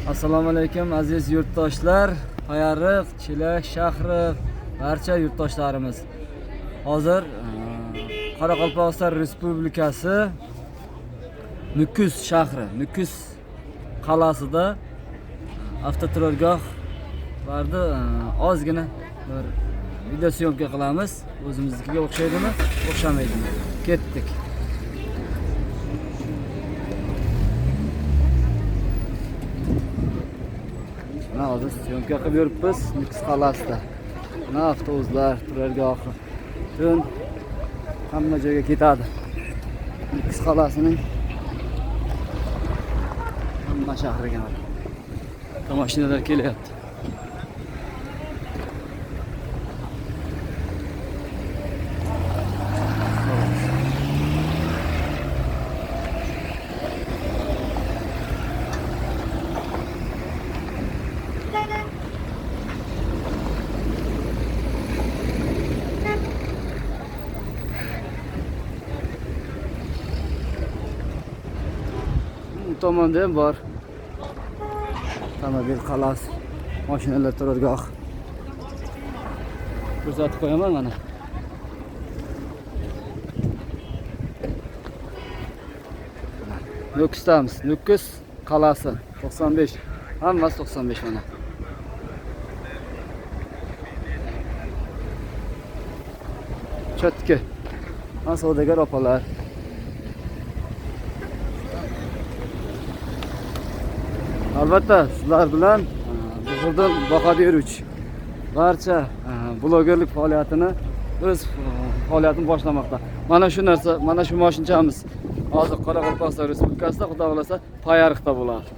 Assalomu alaykum aziz yurtdoshlar, Payariq, Chelak shahri barcha yurtdoshlarimiz. Hozir Qoraqalpog'iston Respublikasi Nukus shahri, Nukus qal'asida avtoturargoh vardi. Ozgina bir video syomka qilamiz. O'zimiznikiga o'xshaydimi, o'xshamaydimi? Ketdik. Hozir syomka qilib yuribmiz Nukus qal'asida. Avtobuslar turargohi butun hamma joyga ketadi. Nukus qal'asining hamma shahriga mashinalar kelyapti. Tomonda ham bor. Avtomobil qal'asi, mashinalar turargohi. Ko'rsatib qo'yaman mana. Nukusdamiz. Nukus qal'asi 95. Hammasi 95 mana. Chotki. Mana savdogar opalar. Albatta sizlar bilan huzurdan boqadi yuruvchi barcha blogerlik faoliyatini o'z faoliyatini boshlamoqda. Mana shu narsa, mana shu mashinamiz hozir Qoraqalpog'iston Respublikasida, xudo xolasa, Payariqda bo'ladi.